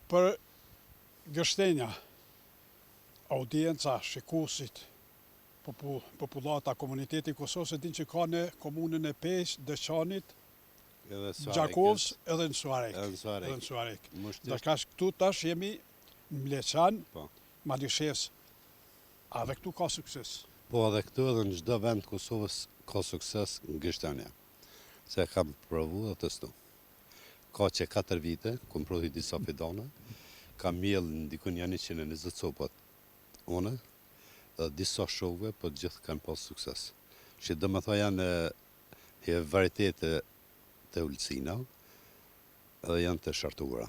Për Gështenja, audienca, shikuesit, popullata, komuniteti Kosovës e din që ka në komunën e Pes, Dëçanit, Gjakovës edhe në Suarek. Dërkash këtu tash jemi në Mleçan, Malishevës. A dhe këtu ka sukses? Po edhe këtu edhe në çdo vend Kosovës ka sukses në Gështenja. Se kam provu dhe testu. Ka që 4 vite, kom prodhi disa fidane, kam mjell në dikun janë 120 copat une, dhe disa shove, po gjithë kanë pas sukses. Që dhe me tha janë varietete të ulcina, edhe janë të shartura.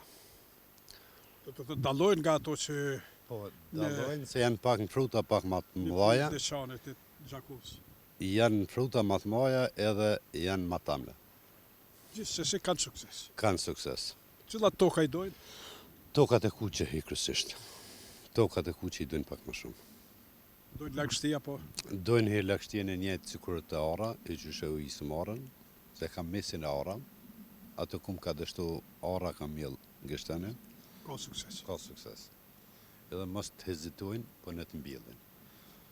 Dalojnë nga ato që... Po, dalojnë se janë pak në fruta pak më të mëdhaja. Në Dëçanit, Gjakovës. Janë fruta më të mëdhaja edhe janë më tamle. Gjithsesi kanë sukses. Kanë sukses. Cilat toka i dojnë? Tokat e kuqe i kryesisht. Tokat e kuqe i dojnë pak më shumë. Dojnë lagështia po? Dojnë herë lagështien e njëjtë sikur të ara, e gjyshe u isëm arën, se kam mesin e ara, ato kum ka dështu ara kam mjell Gështenja. Ka sukses. Ka sukses. Edhe mos të hezitojnë, po në të mbjellin.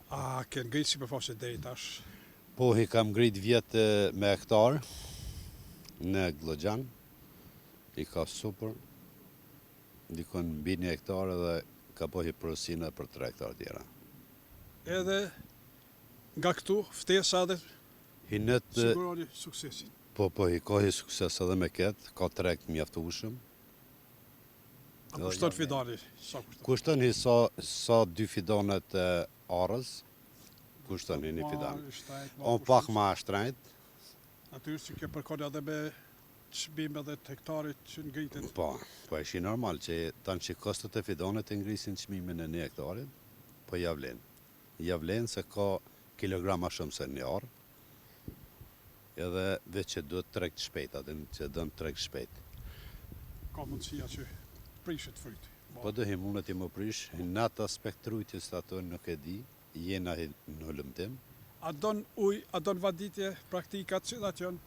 A ke ngritë si përfaqëse deri tash? Po, i kam ngrit vjetë me hektar, në Glogjan, i ka super, dikon mbi 1 hektar edhe ka pohi porosina për 3 hektar tjera. Edhe nga këtu, ftesa dhe siguroni suksesin. Po, i ka hi sukses edhe me ketë, ka 3 hektar mjaftueshëm. A kushton fidani? Kushton hi sa 2 fidanet e arës, kushton hi 1 fidan. On pak ma shtrejt. Atyre që ke përkon edhe me çmime dhe të hektarit që ngritet? Po ishi normal që tanë që kostet e fidanet e ngrisin çmimin e 1 hektarit, po javlen. Javlen se ka kilograma shumë se 1 arë, edhe veç që duhet trekt shpejt, atë që dënë trekt shpejt. Ka mundësia që prishet fryti? Po dëhi mundet i më prish, në atë aspekt rujtjes të ato nuk e di, jena në hullumtim. A don uj, a don vaditje, praktikat që datë janë?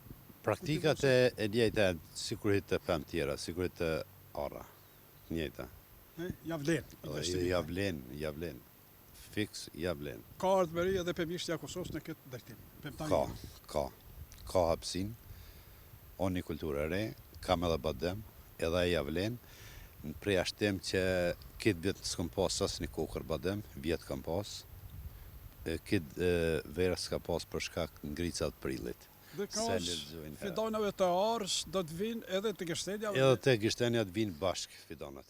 Praktikat e njëjta, sigurit të pëm tjera, sigurit të ara, njëjta. Javlen, fix javlen. Ka ardhmëri edhe pemishtja e Kosovës në këtë drejtim? Ka hapsin, o një kulturë e re, kam edhe badem, edhe e javlen, në prej ashtem që këtë vjetë s'kom pas as një kokër badem, vjetë kam pas, këtë vera s'ka pas për shkak ngricat prillit. Dhe ka fidanave të arës do të vinë edhe të Gështenja? Edhe të Gështenja të vinë bashkë fidanat.